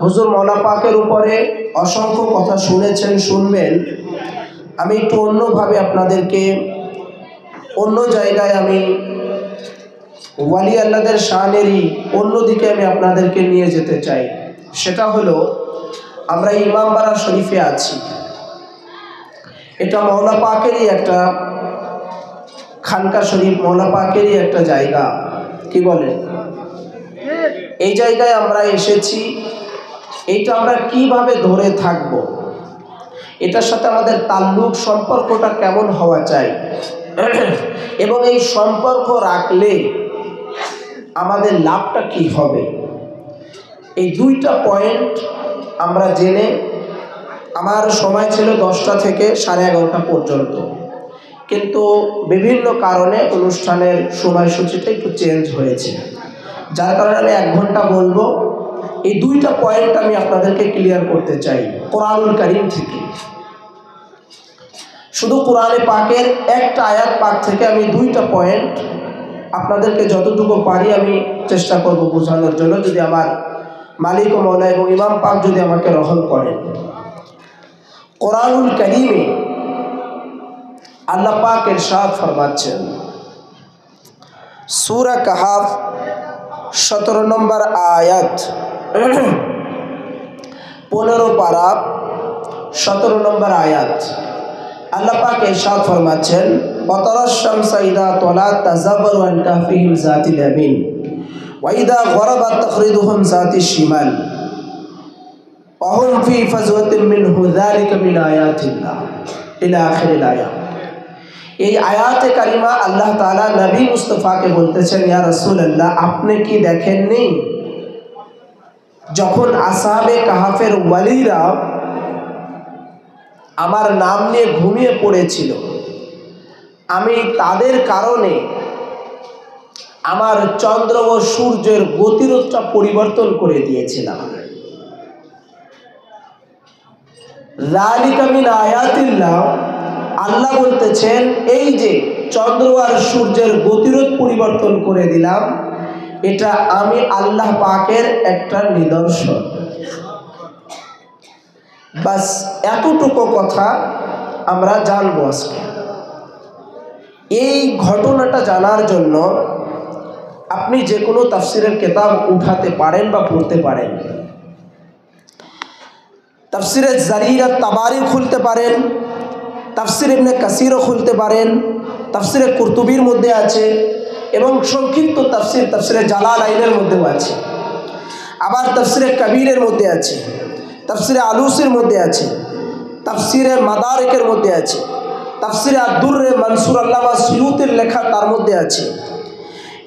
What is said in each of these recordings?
হুজুর মওলা পাকের উপরে অসংখ্য কথা শুনেছেন, শুনবেন। আমি একটু অন্যভাবে আপনাদেরকে অন্য জায়গায় আমি ওয়ালি আল্লাহদের শানেরই অন্যদিকে আমি আপনাদেরকে নিয়ে যেতে চাই। সেটা হলো, আমরা ইমামবাড়া শরীফে আছি। এটা মওলা পাকেরই একটা খানকা শরীফ, মওলা পাকেরই একটা জায়গা। কি বলেন? এই জায়গায় আমরা এসেছি। এইটা আমরা কিভাবে ধরে থাকব, এটার সাথে আমাদের তাল্লুক, সম্পর্কটা কেমন হওয়া চাই, এবং এই সম্পর্ক রাখলে আমাদের লাভটা কি হবে, এই দুইটা পয়েন্ট আমরা জেনে, আমার সময় ছিল 10টা থেকে 11:30 পর্যন্ত, কিন্তু বিভিন্ন কারণে অনুষ্ঠানের সময়সূচিটা একটু চেঞ্জ হয়েছে, যার কারণে আমি 1 ঘন্টা বলবো। এই দুইটা পয়েন্ট আমি আপনাদেরকে ক্লিয়ার করতে চাই কোরআনুল কারীম থেকে। শুধু কোরআনে পাকের একটা আয়াত পাক থেকে আমি দুইটা পয়েন্ট আপনাদেরকে যতটুকু পারি আমি চেষ্টা করব বোঝানোর জন্য, যদি আমার মালিক ও মওলা এবং ইমাম পাক যদি আমাকে রহম করেন। কোরআনুল কারীমে আল্লাহ পাক ইরশাদ ফরমাচ্ছেন, সূরা কাহাফ 17 নম্বর আয়াত, 15 পারা 17 নম্বর আয়াত। আল্লাহ পাক ইরশাদ ফরমাচ্ছেন, ওয়াতারাশ শামসা ইযা তালাত তাযাফারু আন কাহফিহিম যাতিল ইয়ামিন ওয়া ইযা গরাবাত তাখরিদুহুম যাতিশ শিমাল ওয়া হুম ফি ফাজওয়াতিন মিনহু যালিকা মিন আয়াতিল্লাহ ইলা আখিরিল আয়াত। এই আয়াতে কারিমা আল্লাহ তাআলা নবী মুস্তাফাকে বলতেছেন, ইয়া রাসূলুল্লাহ, আপনি কি দেখেননি যখন আসহাবে কাহাফের ওয়ালিরা আমার নাম নিয়ে ঘুমিয়ে পড়েছিল, আমি তাদের কারণে আমার চন্দ্র ও সূর্যের গতিরোধটা পরিবর্তন করে দিয়েছিলাম। যালিকা মিন আয়াতিল্লাহ, আল্লাহ বলতেছেন এই যে চন্দ্র আর সূর্যের গতিরোধ পরিবর্তন করে দিলাম, এটা আমি আল্লাহ পাকের একটা নিদর্শন। বাস এতটুকু কথা আমরা জানবো আজকে। এই ঘটনাটা জানার জন্য আপনি যে কোনো তাফসিরের কিতাব উঠাতে পারেন বা পড়তে পারেন। তাফসিরে জারির তাবারি খুলতে পারেন, তাফসির ইবনে কাসিরও খুলতে পারেন, তাফসিরে কুরতুবির মধ্যে আছে, এবং সংক্ষিপ্ত তাফসির তাফসিরে জালালাইনের মধ্যেও আছে, আবার তাফসিরে কবিরের মধ্যে আছে, তাফসিরে আলুসির মধ্যে আছে, তাফসিরে মাদারিকের মধ্যে আছে, তাফসিরে আদ-দুররে মানসুর আল্লামা সুয়ুতির লেখা তার মধ্যে আছে,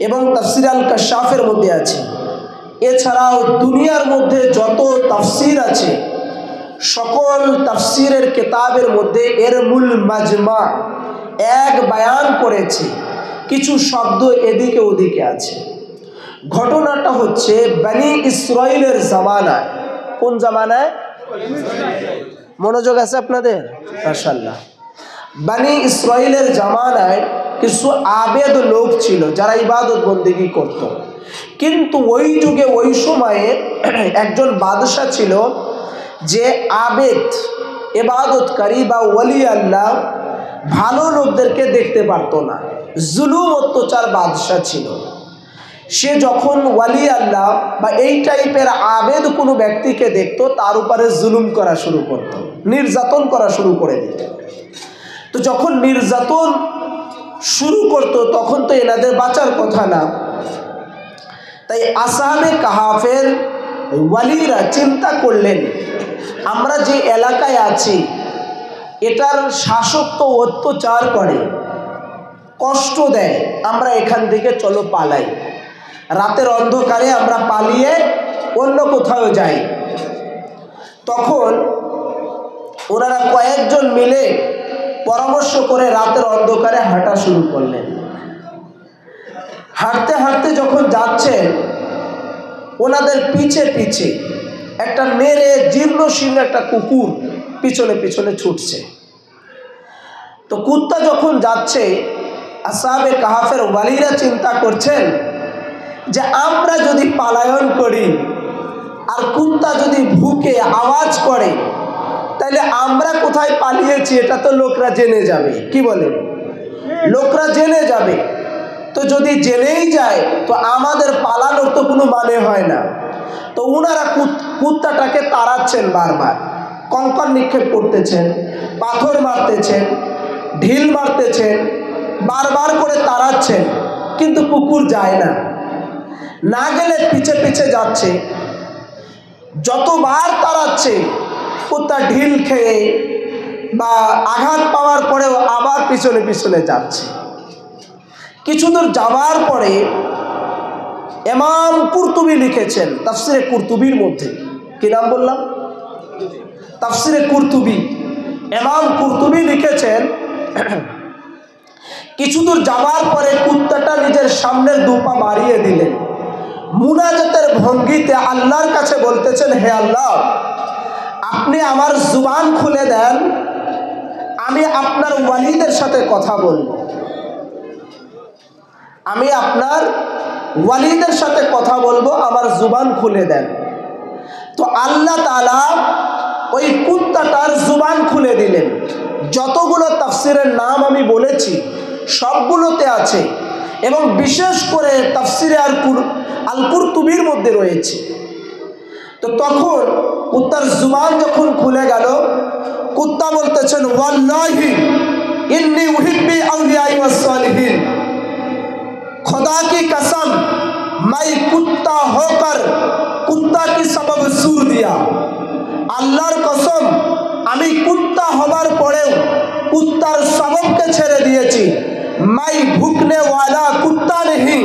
এবং তাফসিরে আল কাশাফের মধ্যে আছে। এছাড়াও দুনিয়ার মধ্যে যত তাফসির আছে সকল তাফসিরের কিতাবের মধ্যে এর মূল মাজমা এক বায়ান করেছে, কিছু শব্দ এদিকে ওদিকে আছে। ঘটনাটা হচ্ছে বনি ইসরাইলের জামানায়। কোন জামানায়? মনোযোগ আছে আপনাদের? মাশাআল্লাহ। বনি ইসরাইলের জামানায় কিছু আবেদ লোক ছিল যারা ইবাদত বন্দেগী করত, কিন্তু ওই যুগে ওই সময়ে একজন বাদশা ছিল যে আবেদ, ইবাদতকারী বা ওয়ালি আল্লাহ ভালো লোকদেরকে দেখতে পারতো না, জুলুম অত্যাচার বাদশা ছিল। সে যখন ওয়ালি আল্লাহ বা এই টাইপের আবেদ কোনো ব্যক্তিকে দেখতো, তার উপরে জুলুম করা শুরু করত, নির্যাতন করা শুরু করে দিত। তো যখন নির্যাতন শুরু করত তখন তো এনাদের বাঁচার কথা না। তাই আসহাবে কাহাফের ওয়ালিরা চিন্তা করলেন, আমরা যে এলাকায় আছি এটার শাসক তো অত্যাচার করে, কষ্ট দেয়, আমরা এখান থেকে চলো পালাই, রাতের অন্ধকারে আমরা পালিয়ে অন্য কোথাও যাই। তখন ওনারা কয়েকজন মিলে পরামর্শ করে রাতের অন্ধকারে হাঁটা শুরু করলেন। হাঁটতে হাঁটতে যখন যাচ্ছেন, ওনাদের পিছে পিছে একটা মেরে জীর্ণ শীর্ণ একটা কুকুর পিছনে পিছনে ছুটছে। তো কুত্তা যখন যাচ্ছে, আসহাবে কাহাফের ওয়ালিরা চিন্তা করছেন যে আমরা যদি পালায়ন করি আর কুত্তা যদি ভুকে আওয়াজ করে তাহলে আমরা কোথায় পালিয়েছি এটা তো লোকরা জেনে যাবে। কি বলে? লোকরা জেনে যাবে। তো যদি জেনেই যায় তো আমাদের পালানোর তো কোনো মানে হয় না। তো ওনারা কুত্তাটাকে তাড়াচ্ছেন, বারবার কঙ্কর নিক্ষেপ করতেছেন, পাথর মারতেছেন, ঢিল মারতেছেন, বারবার করে তাড়াচ্ছেন, কিন্তু কুকুর যায় না। না গেলে পিছে পিছে যাচ্ছে। যতবার তাড়াচ্ছে কুত্তা ঢিল খেয়ে বা আঘাত পাওয়ার পরেও আবার পিছনে পিছনে যাচ্ছে। কিছু দূর যাওয়ার পরে ইমাম কুরতুবী লিখেছেন তাফসিরে কুরতুবীর মধ্যে, কি নাম বললাম? তাফসিরে কুরতুবী। ইমাম কুরতুবী লিখেছেন কিছু দূর যাওয়ার পরে কুত্তাটা নিজের সামনের দুপা বাড়িয়ে দিলেন, মুনাজাতের ভঙ্গিতে আল্লাহর কাছে বলতেছেন, হে আল্লাহ, আপনি আমার জুবান খুলে দেন, আমি আপনার ওয়ালিদের সাথে কথা বলবো, আমি আপনার ওয়ালিদের সাথে কথা বলবো, আমার জুবান খুলে দেন। তো আল্লাহ তাআলা ওই কুত্তাটার জুবান খুলে দিলেন। যতগুলো তাফসিরের নাম আমি বলেছি সবগুলোতে আছে, এবং বিশেষ করে তাফসিরে আল কুরতুবীর মধ্যে রয়েছে। তো তখন কুত্তার জুবান যখন খুলে গেল, কুত্তা বলতেছেন, ওয়াল্লাহি ইন্নী উহিব্বি আউলিয়াই ওয়াস সালিহিন, खुदा की कसम मैं कुत्ता होकर कुत्ता की सबब सूर दिया। আল্লাহর কসম, আমি কুত্তা হবার পরেও কুত্তার সববকে ছেড়ে দিয়েছি। मैं भूखने वाला कुत्ता नहीं,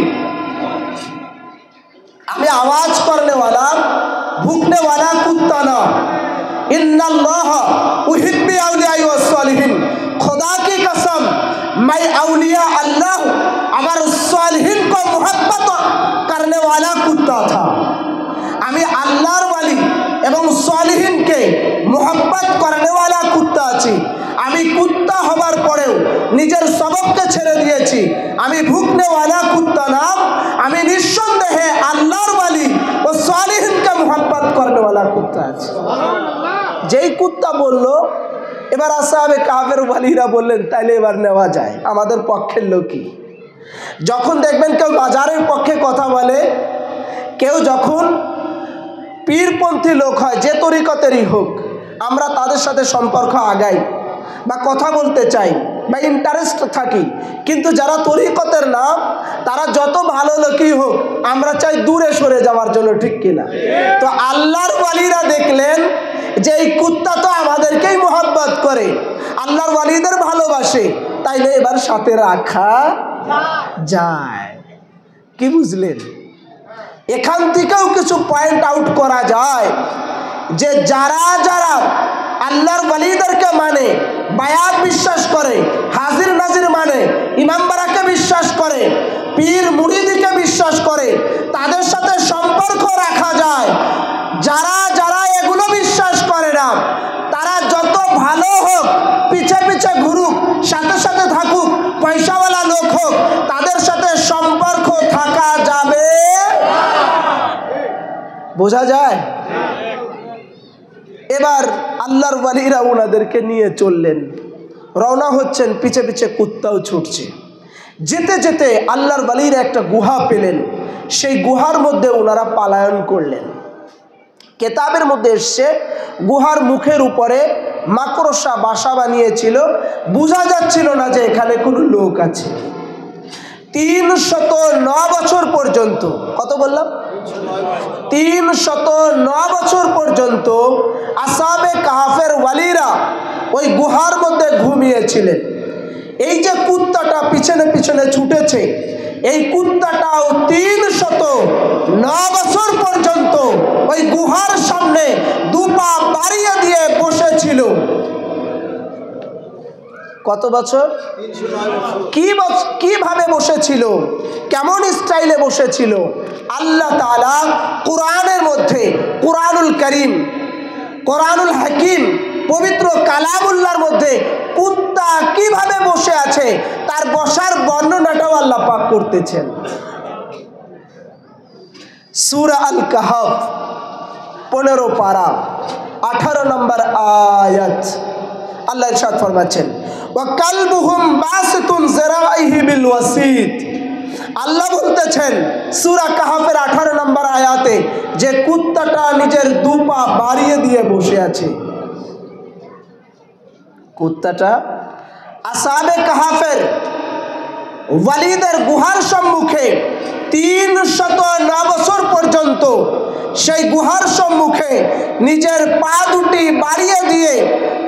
আমি आवाज करने वाला भूखने वाला कुत्ता ना। इन्नल्लाह उहिब्बु औलिया व सालिहीन, खुदा की कसम मैं औलिया अल्लाह अगर सालिहीन को मोहब्बत करने वाला कुत्ता था। আমি আল্লাহর ওয়ালি এবং সালিহিনকে মোহব্বত করনে वाला কুত্তা আছি। আমি কুত্তা হবার পরেও নিজের সববকে ছেড়ে দিয়েছি। আমি ভুকনে वाला কুত্তা না, আমি নিঃসন্দেহে আল্লাহর ওয়ালি ও সালিহিনকে মোহব্বত করনে वाला কুত্তা আছি। যেই কুত্তা বলল, এবার আসহাবে কাফের ওয়ালিরা বললেন, তাইলে এবার নেওয়া যায়, আমাদের পক্ষের লোকই। যখন দেখবেন কেউ বাজারের পক্ষে কথা বলে, কেউ যখন পীরপন্থী লোক হয়, যে তরিকতেরই হোক, আমরা তাদের সাথে সম্পর্ক আগাই বা কথা বলতে চাই বা ইন্টারেস্ট থাকি। কিন্তু যারা তরিকতের না, তারা যত ভালো লোকই হোক, আমরা চাই দূরে সরে যাওয়ার জন্য, ঠিক কিনা? তো আল্লাহর ওয়ালিরা দেখলেন যে এই কুত্তা তো আমাদেরকেই মোহব্বত করে, আল্লাহর ওয়ালিদের ভালোবাসে, তাইলে এবার সাথে রাখা যায়। কি বুঝলেন? এখান থেকেও কিছু পয়েন্ট আউট করা যায় যে যারা যারা আল্লাহর ওয়ালিদেরকে মানে, বায়াত বিশ্বাস করে, হাজির নাজির মানে, ইমাম বারাকে বিশ্বাস করে, পীর মুরিদিকে বিশ্বাস করে, তাদের সাথে সম্পর্ক রাখা যায়। যারা যারা এগুলো বিশ্বাস করে না, তারা যত ভালো হোক, পিছে পিছে ঘুরুক, সাথে সাথে থাকুক, পয়সাওয়ালা লোক হোক, তাদের সাথে সম্পর্ক থাকা যাবে। বোঝা যায়? এবার আল্লাহর ওয়ালিরা ওনাদেরকে নিয়ে চললেন, রওনা হচ্ছেন, পিছে পিছে কুত্তাও ছুটছে। যেতে যেতে আল্লাহর ওয়ালিরা একটা গুহা পেলেন, সেই গুহার মধ্যে ওনারা পালায়ন করলেন। কেতাবের মধ্যে এসছে, গুহার মুখের উপরে মাকড়সা বাসা বানিয়েছিল, বোঝা যাচ্ছিল না যে এখানে কোনো লোক আছে। 309 বছর পর্যন্ত, কত বললাম? 309 বছর পর্যন্ত আসহাবে কাহফের ওয়ালিরা ওই গুহার মধ্যে ঘুমিয়েছিলেন। এই যে কুত্তাটা পিছনে পিছনে ছুটেছে, এই কুত্তাটাও 309 বছর পর্যন্ত ওই গুহার সামনে দুপা বাড়িয়ে দিয়ে বসেছিল। কত বছর? কিভাবে বসেছিল, কেমন স্টাইলে বসেছিল? আল্লাহ তাআলা কোরআনের মধ্যে, কোরআনুল করিম, কোরআনুল হাকিম, পবিত্র কালামুল্লাহর মধ্যে কুত্তা কিভাবে বসে আছে তার বসার বর্ণনাটাও আল্লাহ পাক করতেছেন। সূরা আল কাহফ 15 পারা 18 নম্বর আয়াত আল্লাহ ইরশাদ ফরমাচ্ছেন ওয়া কালবুহুম বাসিতুন যিরাইহি বিল ওয়াসিদ। আল্লাহ বলতেছেন সূরা কাহফের 18 নম্বর আয়াতে যে কুত্তাটা নিজের দুপা বাড়িয়ে দিয়ে বসে আছে, কুত্তাটা আসহাবে কাহফের ওয়ালিদের গুহার সম্মুখে 309 বছর পর্যন্ত সেই গুহার সম্মুখে নিজের পা দুটি বাড়িয়ে দিয়ে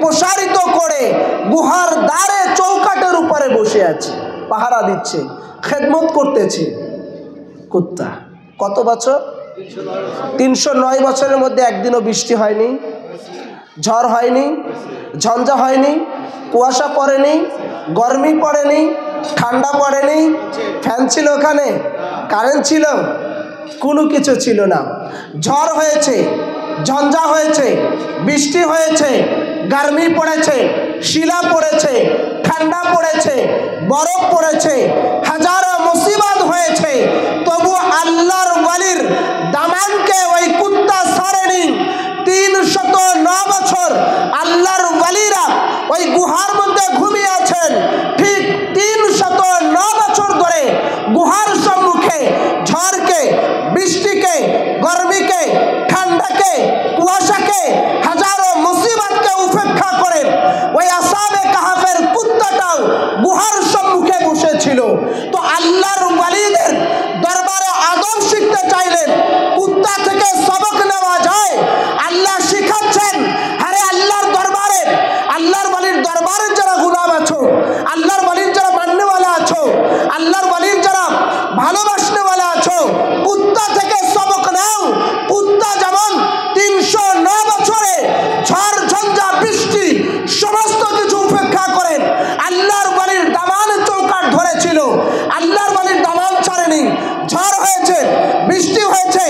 প্রসারিত করে গুহার দ্বারে চৌকাটের উপরে বসে আছে, পাহারা দিচ্ছে, খেদমত করতেছে। কুত্তা কত বছর? 309 বছরের মধ্যে একদিনও বৃষ্টি হয়নি, ঝড় হয়নি, ঝঞ্ঝা হয়নি, কুয়াশা পড়েনি, গরমি পড়েনি, ঠান্ডা পড়েনি, ফ্যান ছিল ওখানে, কারেন্ট ছিল, কোনো কিছু ছিল না। ঝড় হয়েছে, ঝঞ্ঝা হয়েছে, বৃষ্টি হয়েছে, গরমি পড়েছে, শিলা পড়েছে, ঠান্ডা পড়েছে, বরফ পড়েছে, হাজারো মুসিবত হয়েছে, তবু আল্লাহর ওয়ালির দামানকে ওই কুত্তা ছাড়েনি। 309 বছর আল্লাহর ওয়ালিরা ওই গুহার মধ্যে ঘুমিয়ে আছেন। ঠিক 309 বছর ধরে গুহার সম্মুখে ঝড়কে, বৃষ্টিকে, গরমিকে, ঠান্ডাকে, কুয়াশাকে, হাজারো মুসিবতকে উপেক্ষা করে ওই আসহাবে কাহফের কুত্তাটাও গুহার সম্মুখে বসেছিল। তো আল্লাহর ওয়ালিদের দরবারে আদব শিখতে চাইলেন, কুত্তা থেকে সবক নেওয়া যায়। আল্লাহ শিখাচ্ছেন, আরে আল্লাহর দরবারে, আল্লাহর ওয়ালির দরবারে যারা গোলাম আছো, আল্লাহর ওয়ালির যারা মাননেওয়ালা আছো, আল্লাহর ওয়ালির যারা ভালোবাসনেওয়ালা আছো, কুত্তা থেকে সবক নাও। কুত্তা যেমন 309 বছরে ঝড় ঝঞ্ঝা বৃষ্টি সমস্ত কিছু উপেক্ষা করেন আল্লাহর ওয়ালির দামান চৌকাট ধরেছিল, আল্লাহর ওয়ালির দামান ছাড়েনি। ঝড় হয়েছে, বৃষ্টি হয়েছে,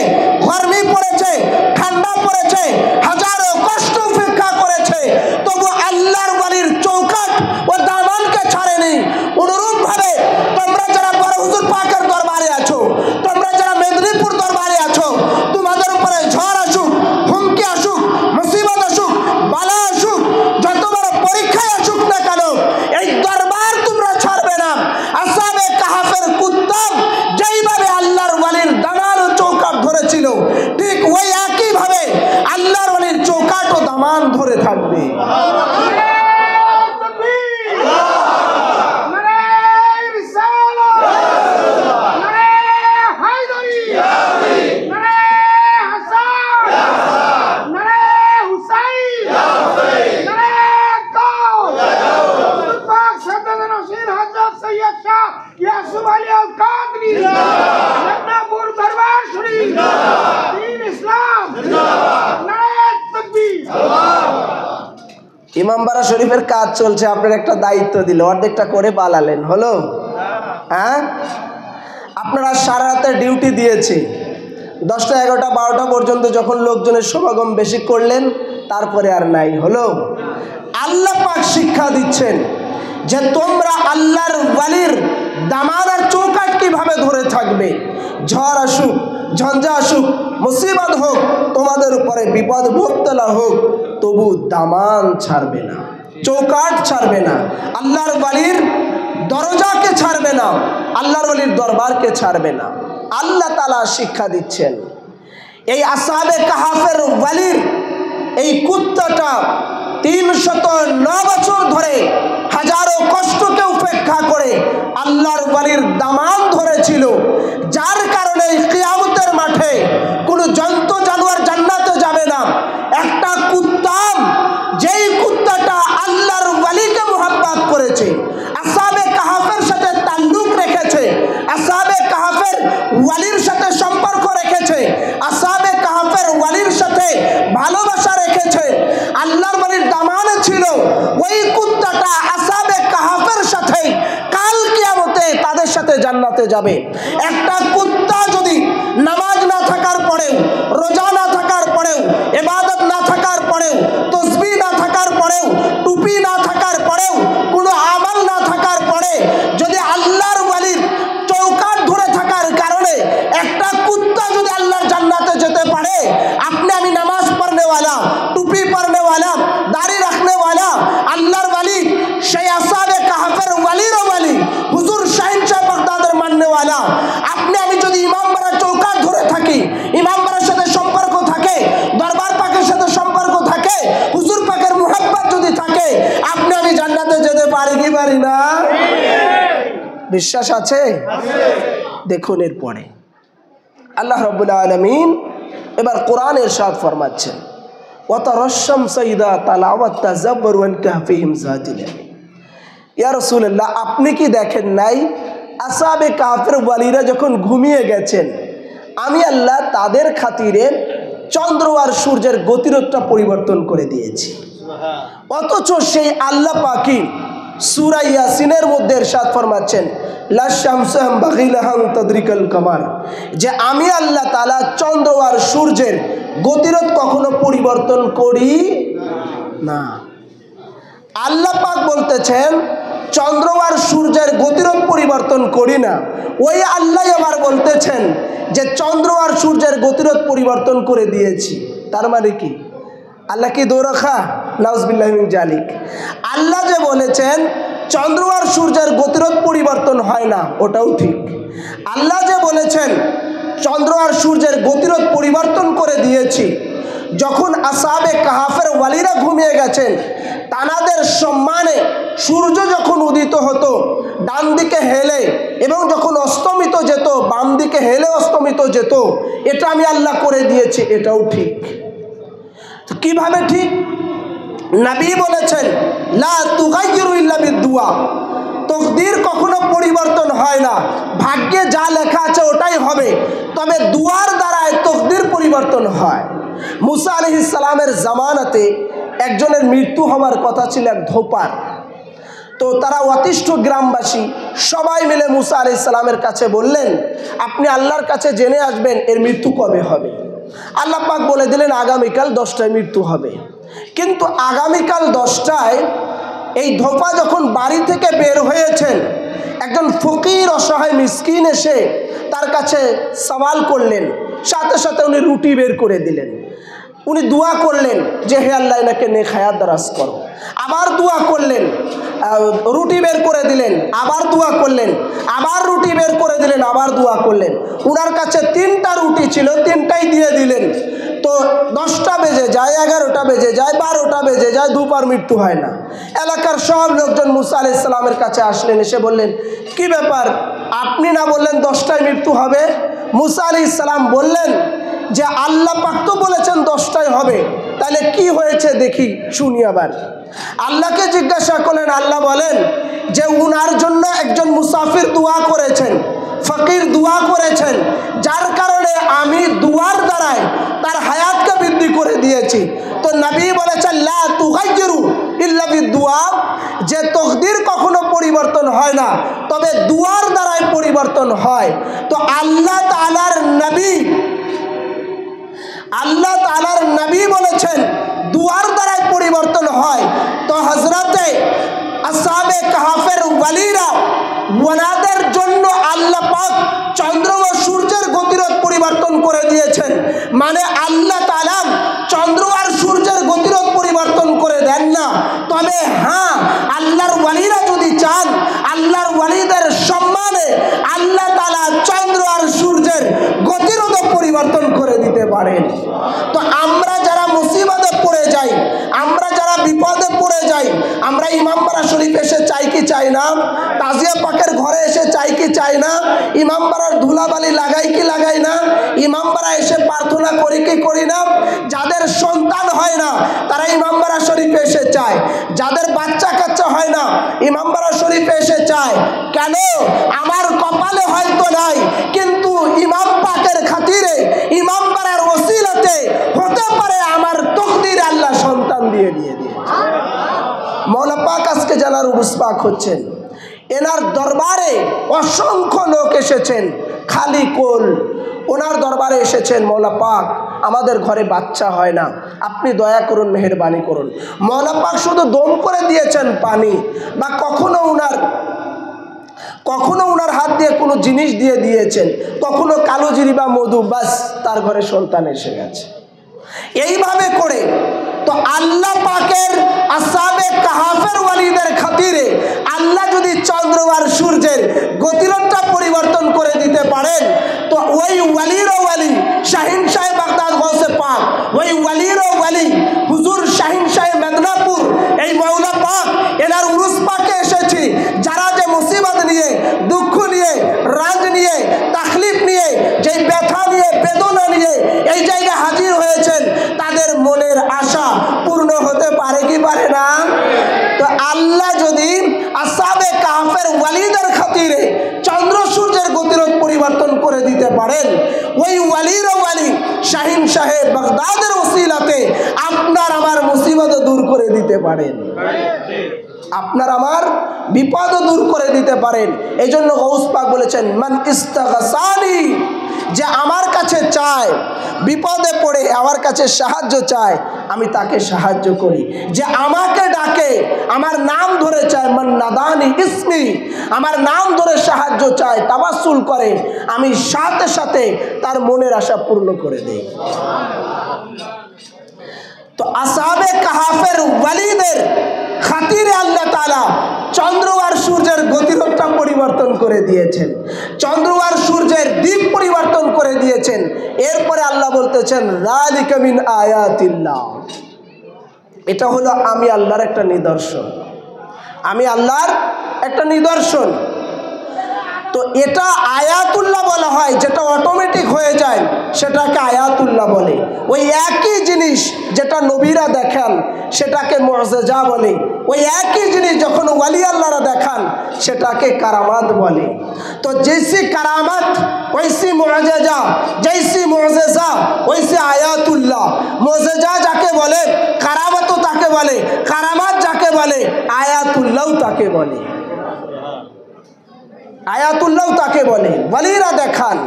গরমি পড়েছে, ঠান্ডা পড়েছে, হাজারো কষ্ট উপেক্ষা করেছে, তবু আল্লাহর ওয়ালির চৌকাট ও দামানকে ছাড়েনি। অনুরূপ ভাবে তোমরা যারা বড় হুজুর পাকের দরবারে আছো, তোমরা যারা মেদিনীপুর দরবারে আছো, তোমাদের উপরে ঝড় আসুক, হুমকি আসুক, মুসিবত আসুক, বালা আসুক, যত বড় পরীক্ষায় আসুক না কেন, এই দরবার তোমরা ছাড়বে না। আসহাবে কাহফের কুত্তা যেইভাবে আল্লাহর ওয়ালির দামান ও চৌকাট ধরেছিল, ঠিক ওই একই ভাবে আল্লাহর ওয়ালির চৌকাট ও দামান ধরে থাকবে। ইমামবাড়া শরীফের কাজ চলছে, আপনার একটা দায়িত্ব দিল, অর্ধেকটা করে পালালেন, হলো? হ্যাঁ, আপনারা সারা রাতের ডিউটি দিয়েছে, 10টা 11টা 12টা পর্যন্ত যখন লোকজনের সমাগম বেশি করলেন, তারপরে আর নাই, হলো? আল্লাহ পাক শিক্ষা দিচ্ছেন যে তোমরা আল্লাহর ওয়ালির দামান আর চৌকাট কিভাবে ধরে থাকবে। ঝড় আসুক, ঝঞ্ঝা আসুক, মুসিবত হোক, তোমাদের উপরে বিপদ মুবতলা হোক, তবু দামান ছাড়বে না, চৌকাট ছাড়বে না, আল্লাহর ওয়ালির দরজাকে ছাড়বে না, আল্লাহর ওয়ালির দরবারকে ছাড়বে না। আল্লাহ তাআলা শিক্ষা দিচ্ছেন এই আসহাবে কাহফের ওয়ালির এই কুত্তাটা 309 বছর ধরে হাজারো কষ্টকে উপেক্ষা করে আল্লাহর ওয়ালির দামান ধরেছিল, যার কারণে কিয়ামতের মাঠে কোনো জন্তু জানোয়ার জান্নাতে যাবে না। একটা কুত্তা, যেই কুত্তাটা আল্লাহর ওয়ালিকে মুহাব্বত করেছে, আসহাবে কাহফের সাথে তাল্লুক রেখেছে, আসহাবে কাহফের ওয়ালির সাথে সম্পর্ক রেখেছে, আসহাবে কাহফের ওয়ালির সাথে ভালোবাসা রেখেছে, আল্লাহর ওয়ালির দামানে ছিল, ওই কুত্তাটা আসহাবে কাহফের সাথে কাল কিয়ামতে তাদের সাথে জান্নাতে যাবে। একটা কুত্তা যদি নামাজ না থাকার পরেও, রোজা না থাকার পরেও, ইবাদত না থাকার পরেও, তাসবিহ না থাকার পরেও, টুপি না থাকার পরেও, কোনো আমল না থাকার পরে যদি আল্লাহর ওয়ালির চৌকাট ধরে থাকার কারণে একটা কুত্তা যদি আল্লাহর জান্নাতে যেতে পারে, আপনি আমি নামাজ বিশ্বাস আছে? দেখুন এরপরে আল্লাহ রাব্বুল আলামিন এবার কোরআন ইরশাদ ফরমাচ্ছেন, ওয়াতারাশাম সাইদা তালাওয়াত তাযাব্বারু আন কাহফিহিম যাতিল ইয়ামিন। ইয়া রাসূলুল্লাহ, আপনি কি দেখেন নাই আসহাবে কাহফের ওয়ালিরা যখন ঘুমিয়ে গেছেন, আমি আল্লাহ তাদের খাতিরে চন্দ্র আর সূর্যের গতিরোধটা পরিবর্তন করে দিয়েছি। অথচ সেই আল্লাহ পাকই সূরা ইয়াসিনের মধ্যে ইরশাদ ফরমাচ্ছেন, লা শামসু ইয়ানবাগি লাহা আন তাদরিকাল কামার, যে আমি আল্লাহ তাআলা চন্দ্র আর সূর্যের গতিরোধ কখনো পরিবর্তন করি না। আল্লাহ পাক বলতেছেন চন্দ্র আর সূর্যের গতিরোধ পরিবর্তন করি না, ওই আল্লাহ আবার বলতেছেন যে চন্দ্র আর সূর্যের গতিরোধ পরিবর্তন করে দিয়েছি। তার মানে কি? আল্লাহ কি দোরখা? নাউজুবিল্লাহি মিন জালিক। আল্লাহ যে বলেছেন চন্দ্র আর সূর্যের গতিরোধ পরিবর্তন হয় না, ওটাও ঠিক। আল্লাহ যে বলেছেন চন্দ্র আর সূর্যের গতিরোধ পরিবর্তন করে দিয়েছি, যখন আসহাবে কাহফের ওয়ালিরা ঘুমিয়ে গেছেন, তানাদের সম্মানে সূর্য যখন উদিত হতো ডান দিকে হেলে এবং যখন অস্তমিত যেত বাম দিকে হেলে অস্তমিত যেত, এটা আমি আল্লাহ করে দিয়েছি, এটাও ঠিক। কিভাবে ঠিক? নবী বলেছেন লা তুগাইয়িরু ইল্লা বিদুয়া, তকদির কখনো পরিবর্তন হয় না, ভাগ্যে যা লেখা আছে ওটাই হবে, তবে দুয়ার দ্বারায় তকদির পরিবর্তন হয়। মুসা আলাইহিস সালামের জামানাতে একজনের মৃত্যু হওয়ার কথা ছিল, এক ধোপার। তো তারা অতিষ্ঠ গ্রামবাসী সবাই মিলে মুসা আলাইহিস সালামের কাছে বললেন, আপনি আল্লাহর কাছে জেনে আসবেন এর মৃত্যু কবে হবে। আল্লাহ পাক বলে দিলেন আগামীকাল 10টায় মৃত্যু হবে। কিন্তু আগামীকাল 10টায় এই ধোপা যখন বাড়ি থেকে বের হয়েছেন, একজন ফকির অসহায় মিসকিন এসে তার কাছে সওয়াল করলেন, সাথে সাথে উনি রুটি বের করে দিলেন। উনি দোয়া করলেন যে হে আল্লাহ এনাকে নেক হায়াত দারাজ করো। আবার দোয়া করলেন, রুটি বের করে দিলেন, আবার দোয়া করলেন, আবার রুটি বের করে দিলেন, আবার দোয়া করলেন। উনার কাছে 3টা রুটি ছিল, 3টাই দিয়ে দিলেন। তো 10টা বেজে যায়, 11টা বেজে যায়, 12টা বেজে যায়, দুবার মৃত্যু হয় না। এলাকার সব লোকজন মুসা আলাইহিস সালামের কাছে আসলেন, এসে বললেন কি ব্যাপার, আপনি না বললেন 10টায় মৃত্যু হবে? মুসা আলাইহিস সালাম বললেন যে আল্লাহ পাক তো বলেছেন 10টায় হবে, তাহলে কি হয়েছে দেখি শুনি। আবার আল্লাহকে জিজ্ঞাসা করলেন, আল্লাহ বলেন যে উনার জন্য একজন মুসাফির দোয়া করেছেন, ফকির দোয়া করেছেন, যার কারণে আমি দুয়ার দ্বারায় তার হায়াতকে বৃদ্ধি করে দিয়েছি। তো নবী বলেছেন লা তুগাইয়িরু ইল্লা বিদুয়া, যে তকদির কখনো পরিবর্তন হয় না, তবে দুয়ার দ্বারাই পরিবর্তন হয়। তো আল্লাহ তাআলার নবী বলেছেন দুয়ার দ্বারাই পরিবর্তন হয়। তো হযরতে আসহাবে কাহফের ওয়ালিরা, ওনাদের জন্য আল্লাহ পাক চন্দ্র ও সূর্যের গতিরোধ পরিবর্তন করে দিয়েছেন। মানে আল্লাহ তাআলা চন্দ্র আর সূর্যের গতিরোধ পরিবর্তন করে দেন না, তবে হ্যাঁ আল্লাহর ওয়ালিরা যদি চান, আল্লাহর ওয়ালিদের সম্মানে আল্লাহ তাআলা চন্দ্র আর সূর্যের গতিরোধ পরিবর্তন করে দিতে পারেন। তো আমরা যারা মুসিবতে পড়ে যাই, আমরা যারা বিপদে পড়ে যাই, আমরা ইমামবাড়া শরীফ এসে চাই কি চাই না? তাজিয়া পাকের ঘরে এসে চাই কি চাই না? ইমামবাড়ার ধুলাবালি লাগাই কি লাগাই না? ইমামবাড়া এসে প্রার্থনা করি কি করি না? যাদের সন্তান হয় না তারা ইমামবাড়া শরীফে এসে চায়, যাদের বাচ্চা কাচ্চা হয় না ইমামবাড়া শরীফে এসে চায়। কেন? আমার কপালে হয়তো নাই, কিন্তু ইমাম পাকের খাতিরে, ইমামবাড়ার ওসিলাতে হতে পারে আমার তকদিরে আল্লাহ সন্তান দিয়ে দিয়েছে। মওলা পাক আজকে জানার উরুস পাক হচ্ছেন, এনার দরবারে অসংখ্য লোক এসেছেন খালি কোল, ওনার দরবারে এসেছেন মওলা পাক আমাদের ঘরে বাচ্চা হয় না, আপনি দয়া করুন, মেহেরবানি করুন। মওলা পাক শুধু দম করে দিয়েছেন পানি, বা কখনো উনার হাত দিয়ে কোনো জিনিস দিয়ে দিয়েছেন, কখনো কালোজিরি বা মধু, বাস তার ঘরে সন্তান এসে গেছে। এইভাবে করে তো আল্লাহ পাকের আসহাবে কাহফের ওয়ালিদের খাতিরে আল্লাহ যদি চন্দ্র আর সূর্যের গতিরোধটা পরিবর্তন করে দিতে পারেন, তো ওই ওয়ালিরও ওয়ালি শাহিন শাহ বাগদাদ গৌসে পাক, ওই ওয়ালিরও ওয়ালি হুজুর শাহিন শাহ মেদিনীপুর, এই মওলা পাক এনার উরুস পাকে এসেছি, যারা যে মুসিবত নিয়ে দুঃখ আল্লাহ যদি আসহাবে কাহফের ওয়ালিদের খাতিরে চন্দ্র সূর্যের গতিরোধ পরিবর্তন করে দিতে পারেন, ওই ওয়ালির ওয়ালি শাহিন সাহেব বাগদাদের ওসিলাতে আপনার আমার মুসিবতও দূর করে দিতে পারেন, আপনার আমার বিপদও দূর করে দিতে পারেন। এই জন্য গৌস পাক বলেছেন, মান ইস্তাগসানি, যে আমার কাছে চায়, বিপদে পড়ে আমার কাছে সাহায্য চায়, আমি তাকে সাহায্য করি। যে আমাকে ডাকে, আমার নাম ধরে চায়, মান নাদানি ইসমি, আমার নাম ধরে সাহায্য চায়, তাওয়াসুল করে, আমি সাথে সাথে তার মনের আশা পূর্ণ করে দেই। তো আসহাবে কাহফের ওয়ালিদের খাতিরে আল্লাহ তাআলা চন্দ্র আর সূর্যের গতিরোধটা পরিবর্তন করে দিয়েছেন, চন্দ্র আর সূর্যের দিক পরিবর্তন করে দিয়েছেন। এরপরে আল্লাহ বলতেছেন, যালিকা মিন আয়াতিল্লাহ, এটা হলো আমি আল্লাহর একটা নিদর্শন, আমি আল্লাহর একটা নিদর্শন। তো এটা আয়াতুল্লাহ বলা হয়, যেটা অটোমেটিক হয়ে যায় সেটাকে আয়াতুল্লাহ বলে। ওই একই জিনিস যেটা নবীরা দেখান সেটাকে মুআজিজা বলে। ওই একই জিনিস যখন ওয়ালি আল্লাহরা দেখান সেটাকে কারামাত বলে। তো জैसी কারামাত वैसी মুআজিজা, जैसी মুআজিজা वैसी আয়াতুল্লাহ। মুআজিজা যাকে বলে, কারামাতও তাকে বলে, কারামাত যাকে বলে, আয়াতুল্লাহ তাকে বলে, আয়াতুল্লাহ তাকে বলে, ওয়ালিরা দেখান।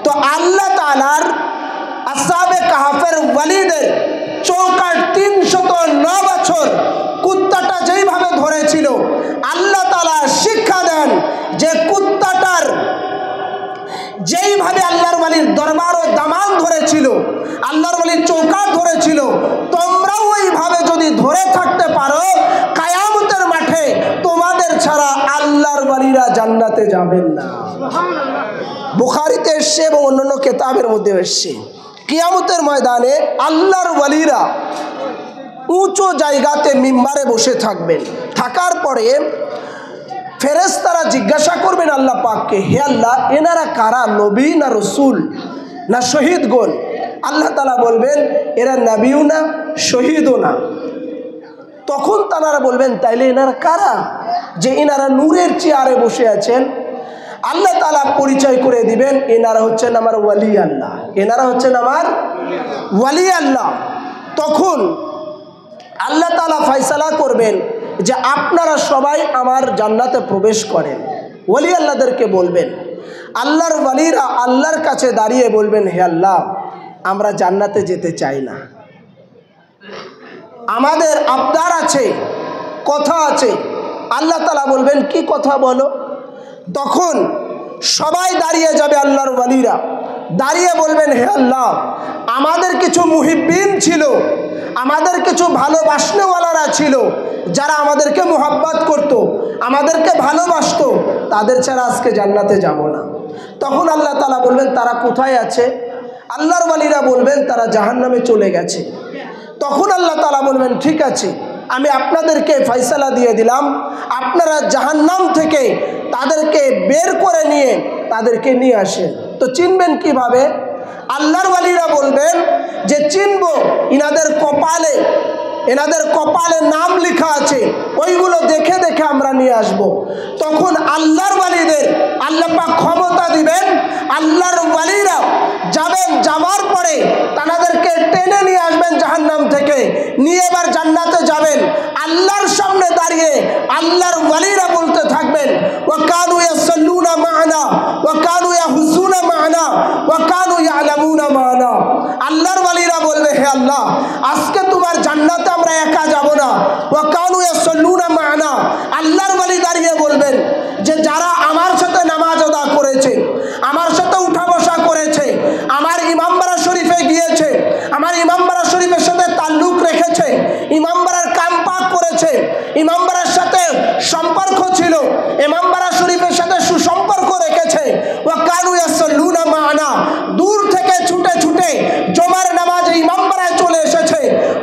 তো আল্লাহ তাআলার আসহাবে কাহফের ওয়ালিদের চৌকাট 309 বছর কুত্তাটা যেইভাবে ধরেছিল, আল্লাহ তাআলা শিক্ষা দেন যে কুত্তাটার যেইভাবে আল্লাহর ওয়ালির দরবার ও দামান ধরেছিল, আল্লাহর ওয়ালির চৌকাট ধরেছিল, তোমরাও ওইভাবে যদি ধরে থাকতে পারো, কিয়ামতের মাঠে তোমাদের ছাড়া আল্লাহর ওয়ালিরা জান্নাতে যাবেন না। বুখারীতে এসেছে এবং অন্যান্য কিতাবের মধ্যে এসেছে, কিয়ামতের ময়দানে আল্লাহর ওয়ালিরা উঁচু জায়গাতে মিম্বারে বসে থাকবেন। থাকার পরে ফেরেশতারা জিজ্ঞাসা করবেন আল্লাহ পাককে, হে আল্লাহ, এনারা কারা, নবী না রসুল না শহীদগণ? আল্লাহ তাআলা বলবেন, এরা নবীও না শহীদও না। তখন তারা বলবেন, তাইলে এনারা কারা যে এনারা নূরের চেয়ারে বসে আছেন? আল্লাহ তাআলা পরিচয় করে দিবেন, এনারা হচ্ছেন আমার ওয়ালি আল্লাহ, এনারা হচ্ছেন আমার ওয়ালি আল্লাহ। তখন আল্লাহ তাআলা ফয়সালা করবেন যে আপনারা সবাই আমার জান্নাতে প্রবেশ করেন। ওয়ালি আল্লাহদেরকে বলবেন, আল্লাহর ওয়ালিরা আল্লাহর কাছে দাঁড়িয়ে বলবেন, হে আল্লাহ, আমরা জান্নাতে যেতে চাই না, আমাদের আবদার আছে, কথা আছে। আল্লাহ তাআলা বলবেন, কি কথা বলো? তখন সবাই দাঁড়িয়ে যাবে, আল্লাহর ওয়ালিরা দাঁড়িয়ে বলবেন, হে আল্লাহ, আমাদের কিছু মুহিব্বিন ছিল, আমাদের কিছু ভালোবাসনেওয়ালারা ছিল, যারা আমাদেরকে মোহাব্বত করত, আমাদেরকে ভালোবাসতো, তাদের ছাড়া আজকে জান্নাতে যাব না। তখন আল্লাহ তাআলা বলবেন, তারা কোথায় আছে? আল্লাহর ওয়ালিরা বলবেন, তারা জাহান্নামে চলে গেছে। তখন আল্লাহ তাআলা বলবেন, ঠিক আছে, আমি আপনাদেরকে ফয়সালা দিয়ে দিলাম, আপনারা জাহান্নাম থেকে তাদেরকে বের করে নিয়ে তাদেরকে নিয়ে আসেন। তো চিনবেন কিভাবে? আল্লাহর ওয়ালিরা বলবেন যে চিনব, এনাদের কপালে নাম লেখা আছে, ওইগুলো দেখে দেখে আমরা নিয়ে আসব। তখন আল্লাহর ওয়ালিদের আল্লাহ পাক ক্ষমতা দিবেন, আল্লাহর ওয়ালিরা যাবেন, যাওয়ার পরে তাদেরকে টেনে নিয়ে আসবেন জাহান্নাম থেকে, নিয়ে এবার জান্নাতে যাবেন। আল্লাহর সামনে দাঁড়িয়ে আল্লাহর ওয়ালিরা বলতে থাকবেন, ওয়া কানু ইয়াসাল্লুনা মা'না ওয়া কানু ইয়াহুজুনা মা'না ওয়া কানু ইয়ালামুনা মা'না। আল্লাহর ওয়ালিরা বলবে, হে আল্লাহ, আজকে তোমার জান্নাতে আমরা একা যাব না। ওয়া কানু ইয়াসাল্লুনা মা'না, আল্লাহর ওয়ালি দাঁড়িয়ে বলবেন যে যারা আমার সাথে নামাজ আদা করেছে, আমার সাথে উঠা বসা করেছে, আমার ইমামবাড়া শরীফে গিয়েছে, আমার ইমামবাড়া শরীফের সাথে তাল্লুক রেখেছে, ইমামবাড়ার কাম পাক করেছে, ইমামবাড়ার সাথে সম্পর্ক ছিল, ইমামবাড়া শরীফের সাথে সুসম্পর্ক রেখেছে, ওয়া কানু ইয়াসাল্লুনা মা'না, দূর থেকে ছুটে ছুটে জুমার নামাজে ইমামবাড়ায় চলে এসেছে,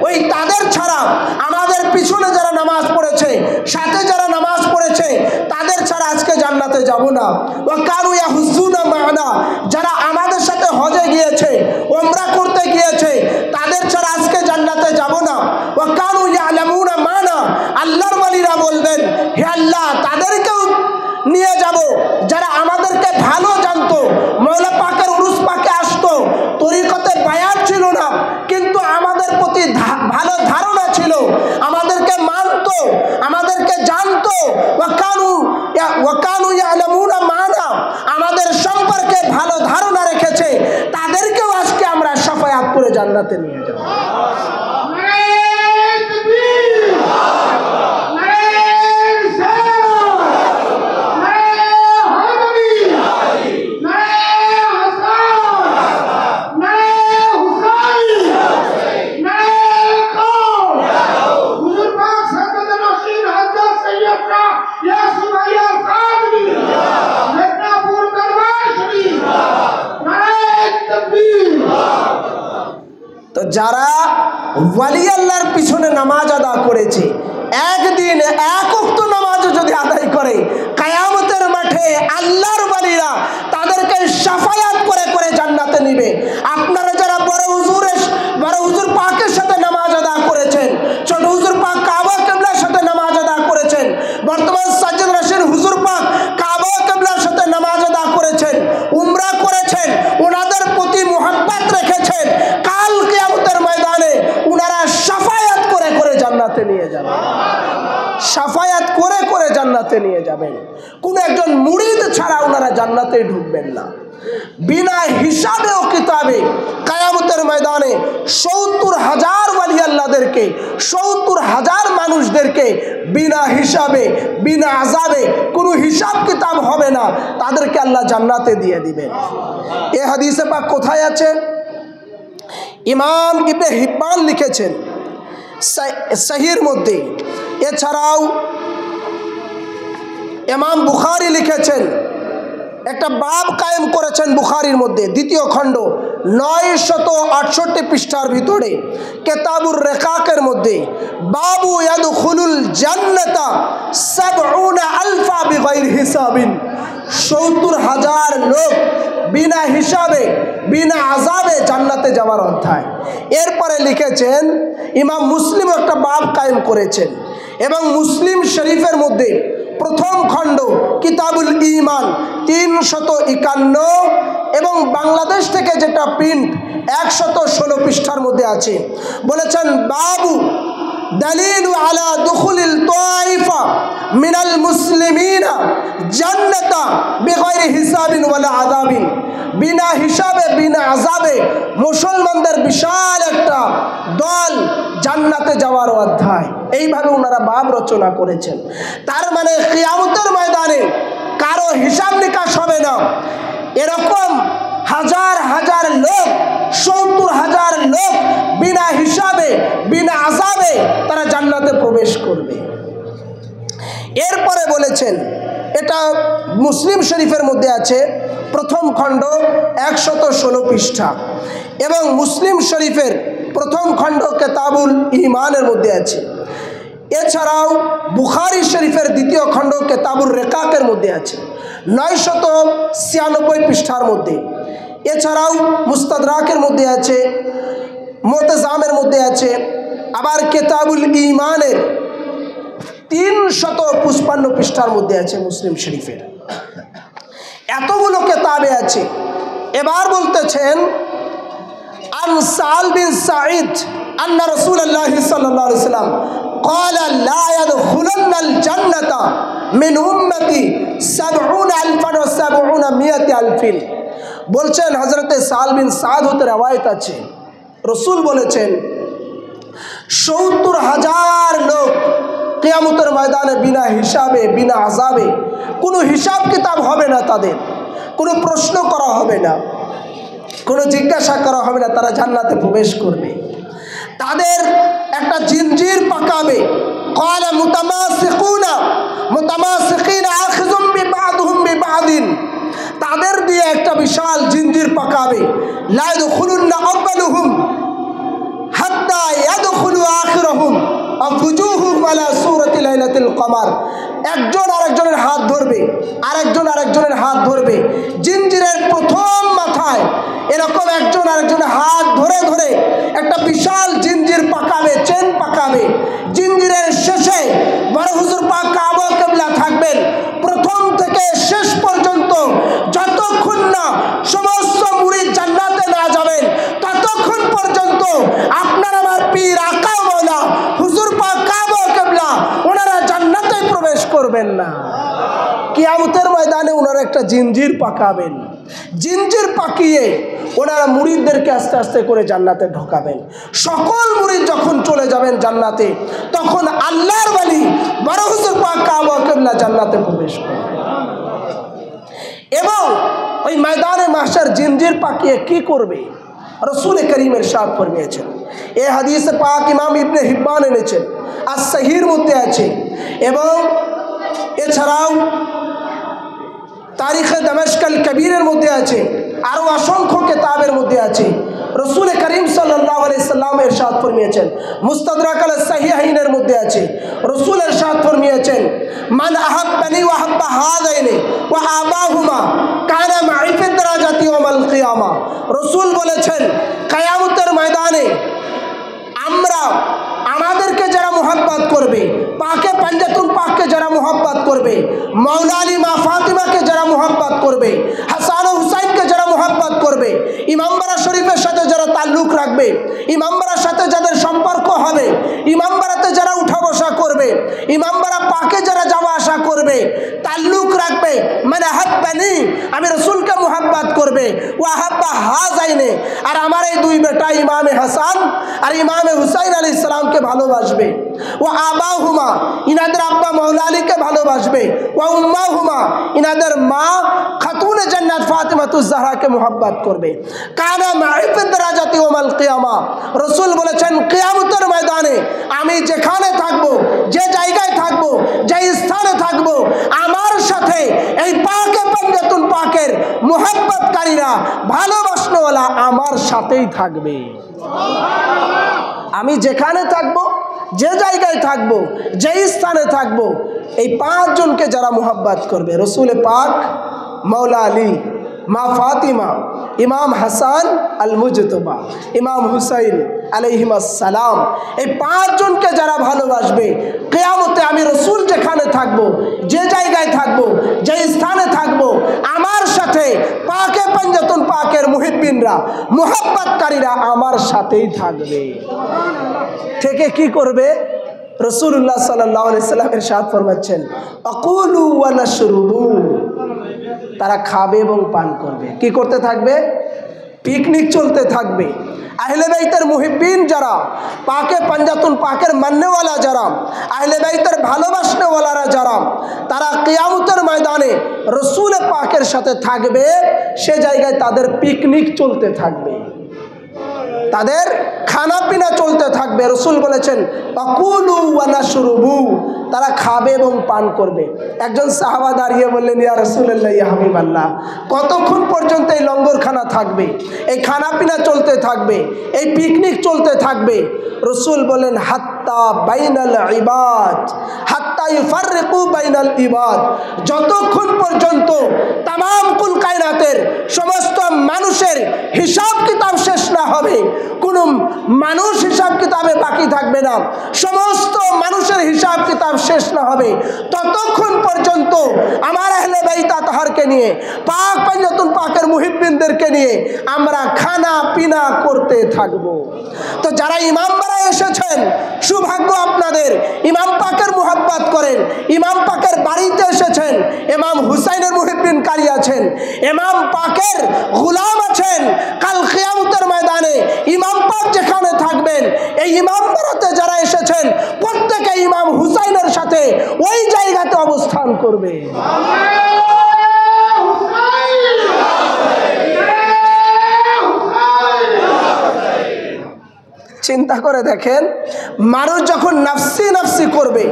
ওই তাদের ছাড়া আমাদের পিছনে যারা নামাজ পড়েছে, সাথে যারা নামাজ পড়েছে, তাদের ছাড়া আজকে জান্নাতে যাব না। ওয়া কানু ইয়াহুজুনা মা'না, যারা আমাদের সাথে হজে গিয়েছে, উমরা করতে গিয়েছে, তাদের ছাড়া আজকে জান্নাতে যাব না। ওয়া কানু ইয়ালামুনা মা'না, আল্লাহর ওয়ালিরা বলবেন তাদেরকেও নিয়ে যাব যারা আমাদেরকে ভালো জানতো, মওলা পাকের উরুস পাকে আসতো, তরিকতে বায়াত ছিল না কিন্তু আমাদের প্রতি ভালো ধারণা ছিল, আমাদেরকে মানতো, আমাদেরকে জানতো, ওয়াকানু ইয়ালামুনা মানা, আমাদের সম্পর্কে ভালো ধারণা রেখেছে, তাদেরকেও আজকে আমরা শাফায়াত করে জান্নাতে নিয়ে যাব। তো যারা ওয়ালি আল্লাহর পিছনে নামাজ আদা করেছে, একদিন এক ওয়াক্ত নামাজ যদি আদায় করে, কিয়ামতের মাঠে আল্লাহর ওয়ালিরা তাদেরকে শাফায়াত করে করে জান্নাতে নিবে। আপনারা যারা বড় হুজুর পাকের সাথে নামাজ আদা করেছেন, ছোট হুজুর পাক কাবা কিবলার সাথে নামাজ আদা করেছেন, বর্তমান সাজ্জাদ রাশিদ হুজুর পাক কাবা কিবলার সাথে নামাজ আদা করেছেন, উমরা করেছেন, ওনাদের প্রতি মুহাব্বত রেখেছেন, কাল কিয়ামতের ময়দানে ওনারা শাফায়াত করে করে জান্নাতে নিয়ে যাবেন, শাফায়াত করে করে জান্নাতে নিয়ে যাবেন। কোন একজন মুরিদ ছাড়া ওনারা জান্নাতে ঢুকবেন না। বিনা হিসাবে ও কিতাবে কিয়ামতের ময়দানে ৭০,০০০ ওয়ালি আল্লাহদেরকে, ৭০,০০০ মানুষদেরকে বিনা হিসাবে, বিনা আযাবে, কোনো হিসাব কিতাব হবে না, তাদেরকে আল্লাহ জান্নাতে দিয়ে দিবেন। এই হাদিসে পাক কোথায় আছে? ইমাম ইবনে হিব্বান লিখেছেন সহিহর মধ্যে। এছাড়াও ইমাম বুখারী লিখেছেন, একটা বাব কায়েম করেছেন বুখারীর মধ্যে, দ্বিতীয় খণ্ড ৯৬৮ পৃষ্ঠার ভিতরে কিতাবুর রিকাকের মধ্যে, বাবু ইয়াদখুলুল জান্নাতা ৭০,০০০ বিগাইরি হিসাবিন, ৭০,০০০ লোক বিনা হিসাবে, বিনা আযাবে জান্নাতে যাওয়ার অধ্যায়। এরপরে লিখেছেন ইমাম মুসলিম একটা বাব কায়েম করেছেন, এবং মুসলিম শরীফের মধ্যে প্রথম খণ্ড কিতাবুল ঈমান ৩৫১ এবং বাংলাদেশ থেকে যেটা প্রিন্ট ১১৬ পৃষ্ঠার মধ্যে আছে, বলেছেন বাবু দলিল আলা দুখুলিল তাইফা মিনাল মুসলিমিনা জান্নাতা বিগাইরি হিসাবিন ওয়ালা আযাবিন, বিনা হিসাবে, বিনা আযাবে মুসলমানদের বিশাল একটা দল জান্নাতে যাওয়ার অধ্যায়। এইভাবে ওনারা বাব রচনা করেছেন। তার মানে কিয়ামতের ময়দানে কারো হিসাব নিকাশ হবে না, এরকম হাজার হাজার লোক, ৭০,০০০ লোক বিনা হিসাবে, বিনা আযাবে তারা জান্নাতে প্রবেশ করবে। এরপরে বলেছেন, এটা মুসলিম শরীফের মধ্যে আছে, প্রথম খণ্ড ১১৬ পৃষ্ঠা, এবং মুসলিম শরীফের প্রথম খণ্ড কিতাবুল ঈমানের মধ্যে আছে। এছাড়াও বুখারী শরীফের দ্বিতীয় খণ্ড কিতাবুর রিকাকের মধ্যে আছে ৯৯৬ পৃষ্ঠার মধ্যে। এছাড়াও মুস্তাদরাকের মধ্যে আছে, মুতাজামের মধ্যে আছে, আবার কিতাবুল ঈমানের ৩৫৫ পৃষ্ঠার মধ্যে আছে মুসলিম শরীফের। এতগুলো কিতাবে আছে। এবার বলতেছেন, আন সাল বিন সাঈদ আন্না রাসূলুল্লাহ সাল্লাল্লাহু আলাইহি ওয়াসাল্লাম قال لا يدخلن الجنة من أمتي ৭০,০০০ বলছেন হযরতে সাল বিন সাদ হতে রওয়ায়াত আছে, রাসূল বলেছেন ৭০,০০০ লোক কিয়ামতের ময়দানে বিনা হিসাবে, বিনা আযাবে, কোনো হিসাব কিতাব হবে না, তাদের কোনো প্রশ্ন করা হবে না, কোনো জিজ্ঞাসা করা হবে না, তারা জান্নাতে প্রবেশ করবে। তাদের একটা জিনজির পাকাবে, ক্বালা মুতামাসিকুনা আখিযুম বিবাদহুম বিবাদিন, তাদের দিয়ে একটা বিশাল জিনজির পাকাবে। লা ইয়াদখুলুনা আওয়ালুহুম হাত্তা ইয়াদখুলু আখিরুহুম আফুজুহুম আলা সূরাতি লাইলাতুল কমার, একজন আরেকজনের হাত ধরবে, আরেকজন আরেকজনের হাত ধরবে, জিনজিরের প্রথম মাথায় এরকম একজন আরেকজনের হাত ধরে ধরে একটা বিশাল জিনজির পাকাবে, চেন পাকাবে। জিনজিরের শেষে বড় হুজুর পাক কাবা কিবলা থাকবেন, পারবেন না। কিয়ামতের ময়দানে ওনারা একটা জিঞ্জির পাকাবেন, জিঞ্জির পাকিয়ে ওনারা মুরিদদেরকে আস্তে আস্তে করে জান্নাতে ঢোকাবেন। সকল মুরিদ যখন চলে যাবেন জান্নাতে, তখন আল্লাহর ওলি বড় হুজুর পাক কাবা কিবলা জান্নাতে প্রবেশ করবেন। এবং ওই ময়দানে মাহশর জিঞ্জির পাকিয়ে কি করবে? রসুল করিম ইরশাদ ফরমিয়েছেন, এই হাদিসে পাক ইমাম ইবনে হিব্বান এনেছেন, আর সহির মধ্যে আছে, এবং এছাড়াও তারিখে দামেস্কল কবিরের মধ্যে আছে, আরও অসংখ্য কিতাবের মধ্যে আছে। রসুল করিম সাল্লাল্লাহু আলাইহি সাল্লাম ইরশাদ ফরমিয়েছেন, মুস্তাদরাক আল সহিহাইনের মধ্যে আছে, রসুল ইরশাদ ফরমিয়েছেন, মান আহাব্বানি ওয়া আহাব্বা হাযাইনি ওয়া আবাহুমা কানা মা'i ফি দারাজাতি ইয়াউমাল কিয়ামা। রসুল বলেছেন, কিয়ামতের ময়দানে আমরা আমাদেরকে যারা মোহাব্বত করবে, পাকে পাঞ্জাতুল পাককে যারা মোহাব্বত করবে, মৌলা আলী মা ফাতিমাকে যারা মোহাব্বত করবে, হাসান ও হুসাইনকে যারা মোহাব্বত করবে, ইমামবাড়া শরীফের সাথে যারা তাল্লুক রাখবে, ইমামবাড়ার সাথে যাদের সম্পর্ক হবে, ইমামবাড়াতে যারা উঠা বসা করবে, ইমামবাড়া পাকে যারা যাওয়া আসা করবে, তাল্লুক রাখবে, মানে হাব্বানি আমি রসুলকে মোহাব্বত করবে, ও আহাব্বা হাযাইনি আর আমার এই দুই বেটা ইমামে হাসান আর ইমামে হুসাইন আলাইহিস সালামকে ভালোবাসবে, ও আবাহুমা ইনাদের আব্বা মৌলা আলীকে ভালোবাসবে, ও উম্মাহুমা ইনাদের মা খাতুনে জান্নাত ফাতিমাতুজ জাহরাকে মোহাব্বত করবে, কানা মা'i ফি দারাজাতি ইয়াউমাল কিয়ামা। রাসূল বলেছেন, কিয়ামতের ময়দানে আমি যেখানে থাকব, যে জায়গায় থাকব, যে স্থানে থাকব, আমার সাথে এই পাকে পাঞ্জাতুল পাকের মোহাব্বতকারীরা, ভালোবাসনেওয়ালা আমার সাথেই থাকবে। আমি যেখানে থাকব, যে জায়গায় থাকব, যে স্থানে থাকব, এই পাঁচজনকে যারা মোহাব্বত করবে, রসুল পাক, মৌলা আলী, মা ফাতিমা, ইমাম হাসান আল মুজতবা, ইমাম হুসাইন আলাইহিমাস সালাম, এই পাঁচজনকে যারা ভালোবাসবে, কিয়ামতে আমি রসুল যেখানে থাকব, যে জায়গায় থাকব, যে স্থানে থাকব, আমার সাথে পাকে পাঞ্জাতুল পাকের মুহিব্বিনরা, মোহাব্বতকারীরা আমার সাথেই থাকবে। থেকে কি করবে? রাসূলুল্লাহ সাল্লাল্লাহু আলাইহি সাল্লাম ইরশাদ ফরমাচ্ছেন, আকুলু ওয়া নাশরুবু, তারা খাবে এবং পান করবে। কি করতে থাকবে? পিকনিক চলতে থাকবে। আহলে বাইতের মুহিব্বিন যারা, পাকে পাঞ্জাতুল পাকের মাননেওয়ালা যারা, আহলে বাইতের ভালোবাসনেওয়ালারা যারা, তারা কিয়ামতের ময়দানে রসুল পাকের সাথে থাকবে, সে জায়গায় তাদের পিকনিক চলতে থাকবে, তাদের খানা পিনা চলতে থাকবে। রসুল বলেছেন, আকুলু ওয়া নাশরুবু, তারা খাবে এবং পান করবে। একজন সাহাবা দাঁড়িয়ে বললেন, ইয়া রাসূলুল্লাহ, ইয়া হাবিবাল্লাহ, কতক্ষণ পর্যন্ত এই লঙ্গরখানা থাকবে, এই খানা পিনা চলতে থাকবে, এই পিকনিক চলতে থাকবে? রসুল বলেন, হাত্তা বাইনাল ইবাদ, হাত্তা ইউফাররিকু বাইনাল ইবাদ, যতক্ষণ পর্যন্ত তামাম কুল কায়নাতের সমস্ত মানুষের হিসাব কিতাব শেষ না হবে, কোনো মানুষ হিসাব কিতাবে বাকি থাকবে না, সমস্ত মানুষের হিসাব কিতাব শেষ না হবে, ততক্ষণ পর্যন্ত আমার আহলে বাইত আতহারকে নিয়ে, পাক পাঞ্জাতুল পাকের মুহিব্বিনদেরকে নিয়ে আমরা খানা পিনা করতে থাকব। তো যারা ইমামবাড়া এসেছেন, সৌভাগ্য আপনাদের, ইমাম পাকের মুহাব্বত করেন, ইমাম পাকের বাড়িতে এসেছেন, ইমাম হুসাইনের মুহিব্বিন কারি আছেন, ইমাম পাকের গোলাম আছেন। কাল কিয়ামতের ময়দানে ইমাম পাক যেখানে থাকবেন, এই ইমামবাড়াতে যারা এসেছেন প্রত্যেকে ইমাম হুসাইনের সাথে ওই জায়গাতে অবস্থান করবে। চিন্তা করে দেখেন, মানুষ যখন নাফসি নাফসি করবে,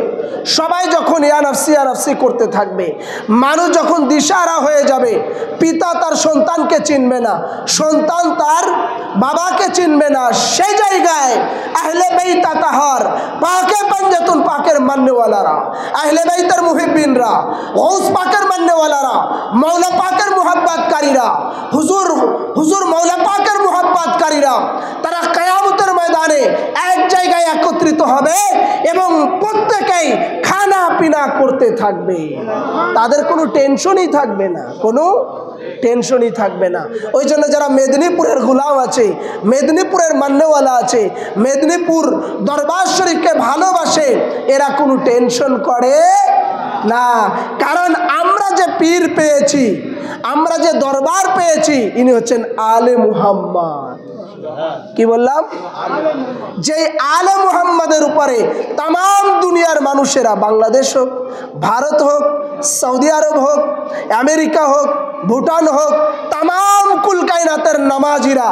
সবাই যখন ইয়া নাফসি করতে থাকবে, মানুষ যখন দিশাহারা হয়ে যাবে, পিতা তার সন্তানকে চিনবে না, সন্তান তার বাবাকে চিনবে না, সেই জায়গায় আহলে বাইত আতহার, পাকে পাঞ্জাতুল পাকের মাননেওয়ালারা, আহলে বাইতের মুহিব্বিনরা, গৌস পাকের মাননেওয়ালারা, মৌলা পাকের মুহাব্বতকারীরা, হুজুর মৌলা পাকের মুহাব্বতকারীরা, তারা কিয়ামতের ময়দানে এক জায়গায় একত্রিত হবে এবং প্রত্যেকেই খানা পিনা করতে থাকবে। তাদের কোনো টেনশনই থাকবে না, কোনো টেনশনই থাকবে না। ওই জন্য যারা মেদিনীপুরের গোলাম আছে, মেদিনীপুরের মান্যওয়ালা আছে, মেদিনীপুর দরবার শরীফকে ভালোবাসে, এরা কোনো টেনশন করে না, কারণ আমরা যে পীর পেয়েছি, আমরা যে দরবার পেয়েছি, ইনি হচ্ছেন আলে মুহাম্মদ। কি বললাম? যে আলে মুহাম্মাদের উপরে তাম দুনিয়ার মানুষেরা, বাংলাদেশ হোক, ভারত হোক, সৌদি আরব হোক, আমেরিকা হোক, ভুটান হোক, তাম কুল কায়নাতের নামাজিরা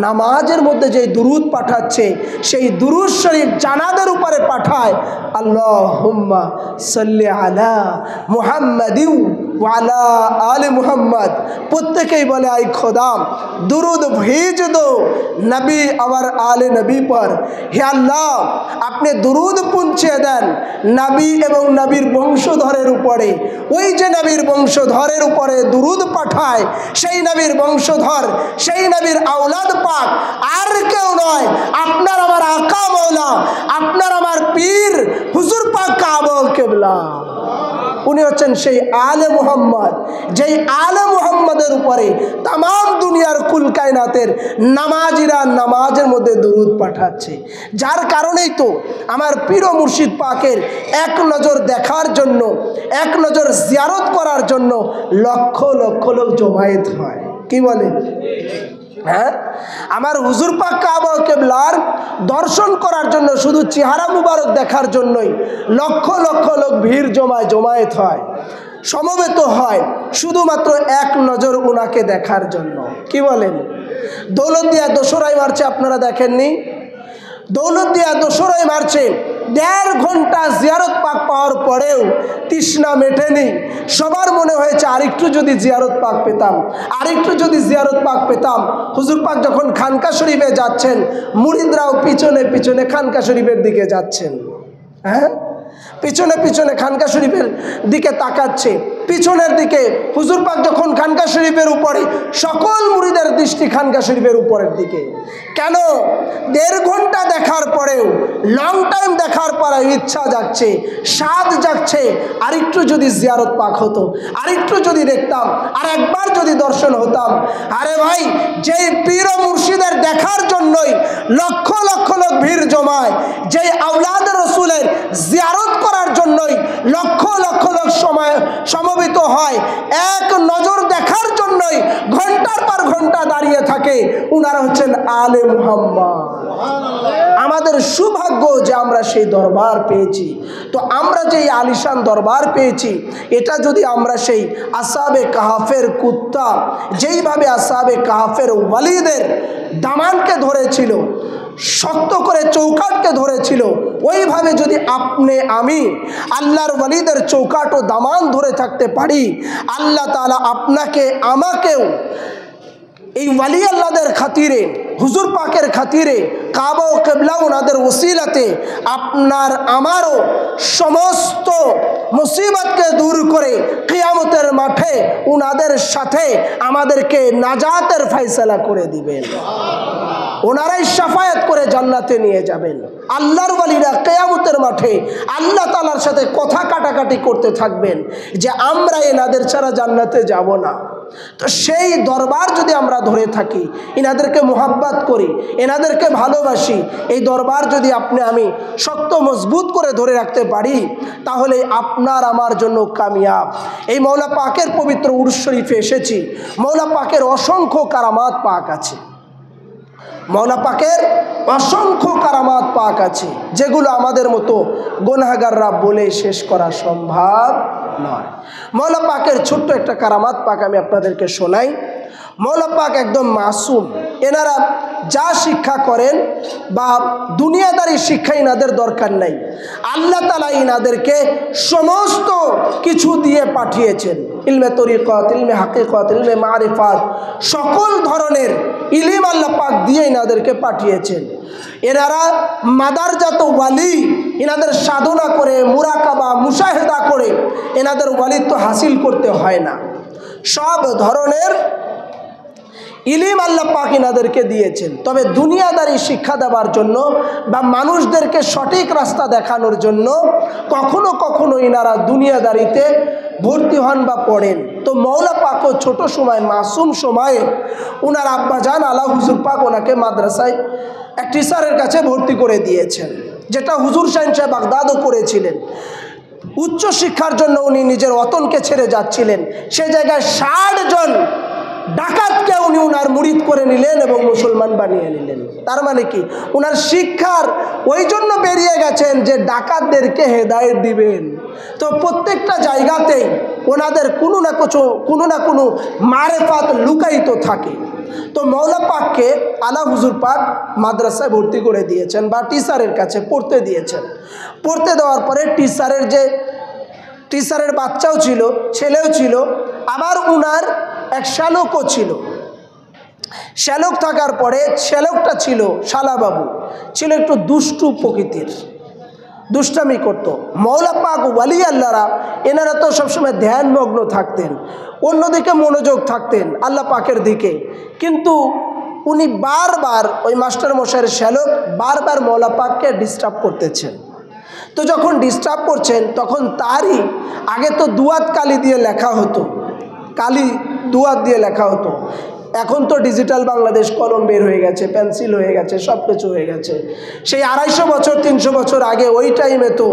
নামাজের মধ্যে যে দুরুদ পাঠাচ্ছে, সেই দুরুদ শরীফ জানাদের উপরে পাঠায়, আল্লাহুম্মা সাল্লি আলা মুহাম্মাদিউ ওয়া আলা আলে মুহাম্মদ। প্রত্যেকেই বলে, আই খোদা দুরুদ भेज दो নবী और आले नबी पर। হে আল্লাহ, আপনি দুরুদ পৌঁছে দেন নবী এবং নবীর বংশধরের উপরে। ওই যে নবীর বংশধরের উপরে দুরুদ পাঠায়, সেই নবীর বংশধর, সেই নবীর আওলাদ পাক আর কেউ নয়, আপনার আমার আকা মৌলা, আপনার আমার পীর হুজুর পাক কাবা কিবলা। উনি হচ্ছেন সেই আলে মুহাম্মদ, যেই আলে মুহাম্মদের উপরে তাম দুনিয়ার কুল কায়নাতের নামাজিরা নামাজের মধ্যে দুরুদ পাঠাচ্ছে। যার কারণেই তো আমার পীর ও মুর্শিদ পাকের এক নজর দেখার জন্য, এক নজর জিয়ারত করার জন্য লক্ষ লক্ষ লোক জমায়েত হয়। কি বলেন? হ্যাঁ, আমার হুজুর পাক কাবা কিবলার দর্শন করার জন্য, শুধু চেহারা মুবারক দেখার জন্যই লক্ষ লক্ষ লোক ভিড় জমায়েত হয়, সমবেত হয়, শুধুমাত্র এক নজর ওনাকে দেখার জন্য। কি বলেন? দৌলতদিয়া দোসরাই মার্চে আপনারা দেখেননি? দৌলতদিয়া দোসরাই মার্চে 1.5 ঘন্টা জিয়ারত পাক পাওয়ার পরেও তৃষ্ণা মেটেনি। সবার মনে হয়েছে আরেকটু যদি জিয়ারত পাক পেতাম, আরেকটু যদি জিয়ারত পাক পেতাম। হুজুর পাক যখন খানকা শরীফে যাচ্ছেন, মুরিদরাও পিছনে পিছনে খানকা শরীফের দিকে যাচ্ছেন। হ্যাঁ, পিছনে পিছনে খানকা শরীফের দিকে তাকাচ্ছে। পিছনের দিকে হুজুর পাক যখন খানকা শরীফের উপরে, সকল মুরিদের দৃষ্টি খানকা শরীফের উপরের দিকে। কেন? 1.5 ঘন্টা দেখার পরেও, লং টাইম দেখার পরে ইচ্ছা জাগছে, স্বাদ জাগছে, আরেকটু যদি জিয়ারত পাক হতো, আরেকটু যদি দেখতাম, আর একবার যদি দর্শন হতাম। আরে ভাই, যেই পীর ও মুর্শিদের দেখার জন্যই লক্ষ লক্ষ লোক ভিড় জমায়, যেই আওলাদ রসুলের জিয়ারত করার জন্যই লক্ষ লক্ষ লোক সমবেত হয়, এক নজর দেখার জন্যই ঘন্টার পর ঘন্টা দাঁড়িয়ে থাকে, উনারা হচ্ছেন আলে মুহাম্মদ। আমাদের সৌভাগ্য যে আমরা সেই দরবার পেয়েছি। তো আমরা যে আলিশান দরবার পেয়েছি, এটা যদি আমরা সেই আসহাবে কাহাফের কুত্তা, যেইভাবে আসহাবে কাহাফের ওয়ালিদের দামানকে ধরেছিল, শক্ত করে চৌকাটকে ধরেছিল, ওইভাবে যদি আপনি আমি আল্লাহর ওয়ালিদের চৌকাট ও দামান ধরে থাকতে পারি, আল্লাহ তাআলা আপনাকে আমাকেও এই ওয়ালি আল্লাহদের খাতিরে, হুজুর পাকের খাতিরে, কাবা ও কিবলা ওনাদের ওসিলাতে আপনার আমারও সমস্ত মুসিবতকে দূর করে কিয়ামতের মাঠে ওনাদের সাথে আমাদেরকে নাজাতের ফয়সালা করে দিবেন। ওনারাই শাফায়াত করে জান্নাতে নিয়ে যাবেন। আল্লাহর ওয়ালিরা কিয়ামতের মাঠে আল্লাহ তাআলার সাথে কথা কাটাকাটি করতে থাকবেন যে আমরা এনাদের ছাড়া জান্নাতে যাব না। তো সেই দরবার যদি আমরা ধরে থাকি, এনাদেরকে মোহাব্বত করি, এনাদেরকে ভালোবাসি, এই দরবার যদি আপনি আমি শক্ত মজবুত করে ধরে রাখতে পারি, তাহলে আপনার আমার জন্য কামিয়াব। এই মওলা পাকের পবিত্র উরুস শরীফে এসেছি, মওলা পাকের অসংখ্য কারামাত পাক আছে, মওলা পাকের অসংখ্য কারামাত পাক আছে, যেগুলো আমাদের মতো গুনাহগাররা বলে শেষ করা সম্ভব নয়। মওলা পাকের ছোট্ট একটা কারামাত পাক আমি আপনাদেরকে শোনাই। মওলা পাক একদম মাসুম, এনারা যা শিক্ষা করেন বা দুনিয়াদারি শিক্ষা এনাদের দরকার নাই। আল্লাহ তাআলা এনাদেরকে সমস্ত কিছু দিয়ে পাঠিয়েছেন, ইলমে তরিকত, ইলমে হাকিকত, ইলমে মারিফাত, সকল ধরনের ইলম আল্লাহ পাক দিয়ে এনাদেরকে পাঠিয়েছেন। এনারা মাদারজাত ওয়ালি, এনাদের সাধনা করে, মুরাকাবা, মুশাহেদা করে এনাদের ওয়ালিত্ব হাসিল করতে হয় না। সব ধরনের ইলম আল্লাহ পাক এনাদেরকে দিয়েছেন। তবে দুনিয়াদারি শিক্ষা দেওয়ার জন্য বা মানুষদেরকে সঠিক রাস্তা দেখানোর জন্য কখনো কখনো এনারা দুনিয়াদারিতে ভর্তি হন বা পড়েন। তো মওলা পাকও ছোট সময়, মাসুম সময়ে ওনার আব্বাজান আলা হুজুর পাক ওনাকে মাদ্রাসায় এক টিচারের কাছে ভর্তি করে দিয়েছেন, যেটা হুজুর শাহিন সাহেব বাগদাদও করেছিলেন। উচ্চশিক্ষার জন্য উনি নিজের ওতনকে ছেড়ে যাচ্ছিলেন, সে জায়গায় 60 জন ডাকাতকে উনি উনার মুরিদ করে নিলেন এবং মুসলমান বানিয়ে নিলেন। তার মানে কি, উনার শিক্ষার ওই জন্য বেরিয়ে গেছেন যে ডাকাতদেরকে হেদায়েত দিবেন। তো প্রত্যেকটা জায়গাতেই ওনাদের কোনো না কোনো মারেফাত লুকায়িত থাকে। তো মৌলা পাককে আলা হুজুর পাক মাদ্রাসায় ভর্তি করে দিয়েছেন বা টিচারের কাছে পড়তে দিয়েছেন। পড়তে দেওয়ার পরে টিচারের বাচ্চাও ছিল, ছেলেও ছিল, আবার উনার এক শ্যালকও ছিল। শ্যালক থাকার পরে শ্যালকটা ছিল শালাবাবু, ছিল একটু দুষ্টু প্রকৃতির, দুষ্টামি করতো। মৌলা পাক ওয়ালি আল্লাহরা এনারা তো সবসময় ধ্যানমগ্ন থাকতেন, অন্যদিকে মনোযোগ থাকতেন আল্লাহ পাকের দিকে, কিন্তু উনি বারবার ওই মাস্টার মশাইয়ের শ্যালক বারবার মৌলা পাককে ডিস্টার্ব করতেছেন। তো যখন ডিস্টার্ব করছেন তখন তারই আগে তো দুয়াত কালি দিয়ে লেখা হতো, কালি দুয়াত দিয়ে লেখা হতো। এখন তো ডিজিটাল বাংলাদেশ, কলম বের হয়ে গেছে, পেন্সিল হয়ে গেছে, সব কিছু হয়ে গেছে। সেই 250 বছর 300 বছর আগে ওই টাইমে তো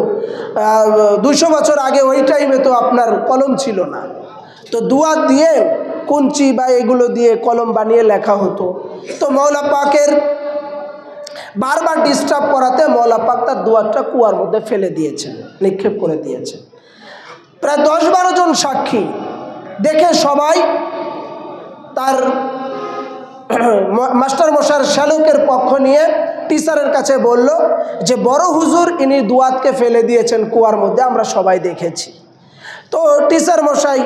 200 বছর আগে ওই টাইমে তো আপনার কলম ছিল না। তো দুয়াত দিয়ে কুঞ্চি বা এগুলো দিয়ে কলম বানিয়ে লেখা হতো। তো মৌলা পাকের বারবার ডিস্টার্ব করাতে মৌলা পাক তার দুয়াতটা কুয়ার মধ্যে ফেলে দিয়েছেন, নিক্ষেপ করে দিয়েছেন। প্রায় 10-12 জন সাক্ষী দেখে সবাই তার মাস্টার মশাইয়ের শ্যালকের পক্ষ নিয়ে টিচারের কাছে বলল যে বড় হুজুর ইনি দুয়াতকে ফেলে দিয়েছেন কুয়ার মধ্যে, আমরা সবাই দেখেছি। তো টিচার মশাই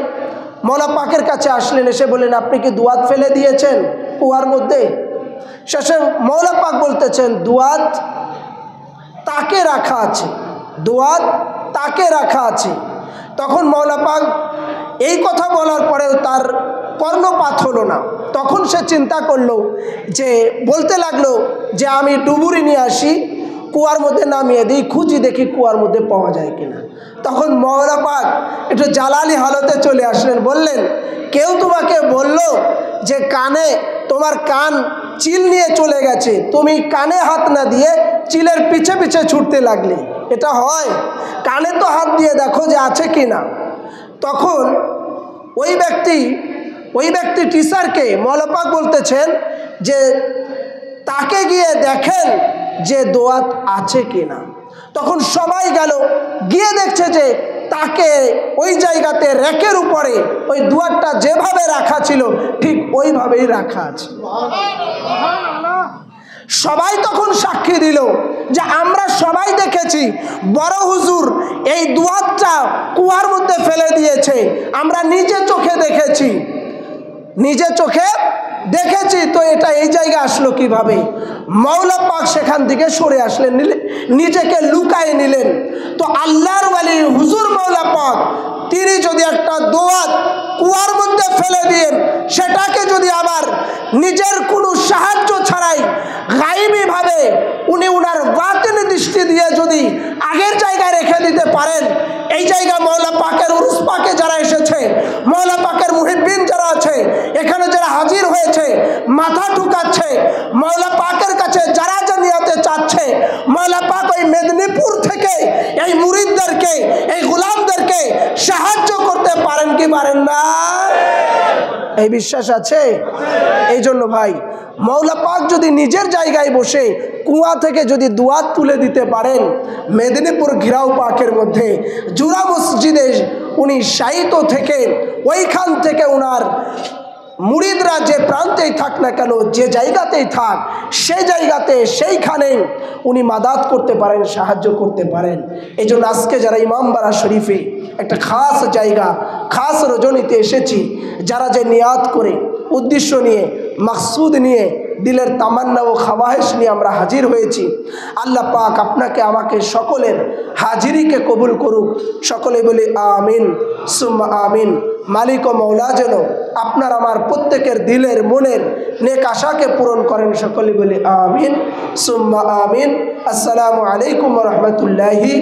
মৌলা পাকের কাছে আসলেন, এসে বললেন আপনি কি দুয়াত ফেলে দিয়েছেন কুয়ার মধ্যে? শেষে মৌলা পাক বলতেছেন দুয়াত তাকে রাখা আছে, দুয়াত তাকে রাখা আছে। তখন মৌলা পাক এই কথা বলার পরেও তার কর্ণপাত হলো না। তখন সে চিন্তা করলো যে বলতে লাগলো যে আমি ডুবুরি নিয়ে আসি, কুয়ার মধ্যে নামিয়ে দিই, খুঁজি দেখি কুয়ার মধ্যে পাওয়া যায় কিনা। তখন মৌলা পাক একটু জালালি হালতে চলে আসলেন, বললেন কেউ তোমাকে বলল যে কানে তোমার কান চিল নিয়ে চলে গেছে, তুমি কানে হাত না দিয়ে চিলের পিছে পিছে ছুটতে লাগলে, এটা হয়? কানে তো হাত দিয়ে দেখো যে আছে কিনা। তখন ওই ব্যক্তি টিচারকে মৌলা পাক বলতেছেন যে তাকে গিয়ে দেখেন যে দোয়াত আছে কিনা। তখন সবাই গেল, গিয়ে দেখছে যে তাকে ওই জায়গাতে র্যাকের উপরে ওই দুয়াতটা যেভাবে রাখা ছিল ঠিক ওইভাবেই রাখা আছে। সবাই তখন সাক্ষী দিল যে আমরা সবাই দেখেছি বড় হুজুর এই দুয়াতটা কুয়ার মধ্যে ফেলে দিয়েছে, আমরা নিজে চোখে দেখেছি। তো এটা এই জায়গায় আসলো কিভাবে? মৌলা পাক সেখান থেকে সরে আসলেন, নিজেকে লুকায়ে নিলেন। তো আল্লাহর ওয়ালি হুজুর মৌলা পাক তিনি যদি একটা দোয়াত কুয়ার মধ্যে ফেলে দিয়েন, সেটাকে যদি আবার নিজের কোনো সাহায্য ছাড়াই গায়েবীভাবে উনি উনার বাতিনি দৃষ্টি দিয়ে যদি আগের জায়গায় রেখে দিতে পারেন, এই জায়গায় মৌলা পাকের উরুস পাকে যারা এসেছে, মৌলা পাকের মুহিব্বিন যারা আছে, এখানে যারা হাজির হয়েছে, মাথা ঠুকাচ্ছে, মৌলা পাকের কাছে যারা জানিয়াতে চাচ্ছে, মৌলা পাক ওই মেদিনীপুর থেকে এই মুরিদদেরকে, এই গোলামদেরকে সাহায্য করতে পারেন কি পারেন না? এই বিশ্বাস আছে? এই জন্য ভাই মৌলা পাক যদি নিজের জায়গায় বসে কুয়া থেকে যদি দুয়াত তুলে দিতে পারেন, মেদিনীপুর ঘিরাও পাকের মধ্যে জুরা মসজিদে উনি শায়িত থেকে ওইখান থেকে উনার মুরিদরা যে প্রান্তেই থাক না কেন, যে জায়গাতেই থাক, সেই জায়গাতে সেইখানে উনি মাদাত করতে পারেন, সাহায্য করতে পারেন। এই জন্য আজকে যারা ইমামবাড়া শরীফে একটা খাস জায়গা, খাস রজনীতে এসেছি, যারা যে নিয়াত করে, উদ্দেশ্য নিয়ে, মাকসুদ নিয়ে, দিলের তামান্না ও খাওয়াহেশ নিয়ে আমরা হাজির হয়েছি, আল্লাহ পাক আপনাকে আমাকে সকলের হাজিরিকে কবুল করুক। সকলে বলি আমিন সুম্মা আমিন। মালিক ও মৌলা যেন আপনার আমার প্রত্যেকের দিলের মনের নেক আশাকে পূরণ করেন। সকলে বলি আমিন সুম্মা আমিন। আসসালামু আলাইকুম ওয়া রাহমাতুল্লাহি।